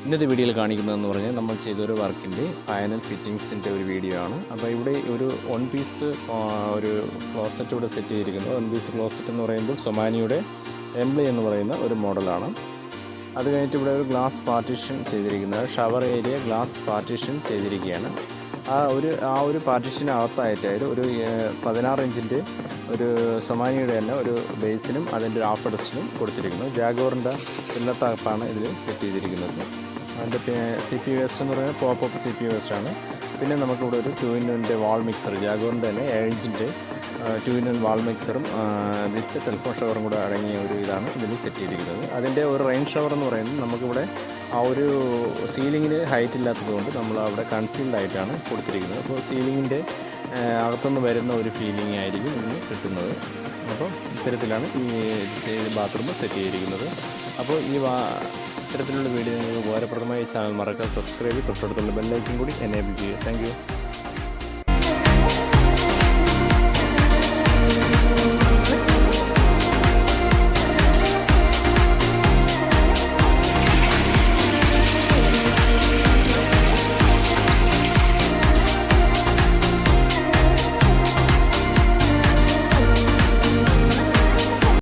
ഇന്നത്തെ വീഡിയോയിൽ കാണിക്കുന്നതെന്ന് പറഞ്ഞാൽ നമ്മൾ ചെയ്തൊരു വർക്കിൻ്റെ ഫൈനൽ ഫിറ്റിങ്സിൻ്റെ ഒരു വീഡിയോ ആണ്. അപ്പോൾ ഇവിടെ ഒരു വൺ പീസ് ഒരു ക്ലോസറ്റ് ഇവിടെ സെറ്റ് ചെയ്തിരിക്കുന്നത്. വൺ പീസ് ക്ലോസറ്റ് എന്ന് പറയുമ്പോൾ സൊമാനിയുടെ എംബ്ലി എന്ന് പറയുന്ന ഒരു മോഡലാണ്. അത് കഴിഞ്ഞിട്ട് ഇവിടെ ഒരു ഗ്ലാസ് പാർട്ടീഷൻ ചെയ്തിരിക്കുന്നത്, ഷവർ ഏരിയ ഗ്ലാസ് പാർട്ടീഷൻ ചെയ്തിരിക്കുകയാണ്. ആ ഒരു പാർട്ടീഷനകത്തായിട്ട് ഒരു 16 ഇഞ്ചിൻ്റെ ഒരു സൊമാനിയുടെ തന്നെ ഒരു ബേസിനും അതിൻ്റെ ഒരു ഹാഫ് ഡസ്റ്റിനും കൊടുത്തിരിക്കുന്നു. ജാഗോറിൻ്റെ പില്ലത്താപ്പാണ് ഇതിൽ സെറ്റ് ചെയ്തിരിക്കുന്നത്. അതിൻ്റെ CP വേസ്റ്റ് എന്ന് പറയുന്നത് പോപ്പ് CP വേസ്റ്റാണ്. പിന്നെ നമുക്കിവിടെ ഒരു 2-in-1 വാൾ മിക്സർ, ജാഗോറിൻ്റെ തന്നെ 7 ഇഞ്ചിൻ്റെ 2-in-1 വാൾ മിക്സറും വിത്ത് ടെലിഫോൺ ഷവറും കൂടെ അടങ്ങിയ ഒരു ഇതാണ് ഇതിൽ സെറ്റ് ചെയ്തിരിക്കുന്നത്. അതിൻ്റെ ഒരു റെയിൻ ഷവർ എന്ന് പറയുന്നത് നമുക്കിവിടെ ആ ഒരു സീലിങ്ങിന് ഹൈറ്റ് ഇല്ലാത്തതുകൊണ്ട് നമ്മൾ അവിടെ കൺസീൽഡ് ആയിട്ടാണ് കൊടുത്തിരിക്കുന്നത്. അപ്പോൾ സീലിങ്ങിൻ്റെ അകത്തുനിന്ന് വരുന്ന ഒരു ഫീലിംഗ് ആയിരിക്കും ഇതിന് കിട്ടുന്നത്. അപ്പോൾ ഇത്തരത്തിലാണ് ഈ ബാത്റൂം സെറ്റ് ചെയ്തിരിക്കുന്നത്. അപ്പോൾ ഇത്തരത്തിലുള്ള വീഡിയോ നിങ്ങൾക്ക് ഉപകാരപ്രദമായ ചാനൽ മറക്കാതെ സബ്സ്ക്രൈബ് ചെയ്ത് തൊട്ടടുത്തുള്ള ബെല്ലൈക്കൻ കൂടി എനേബിൾ ചെയ്യുക. Thank you.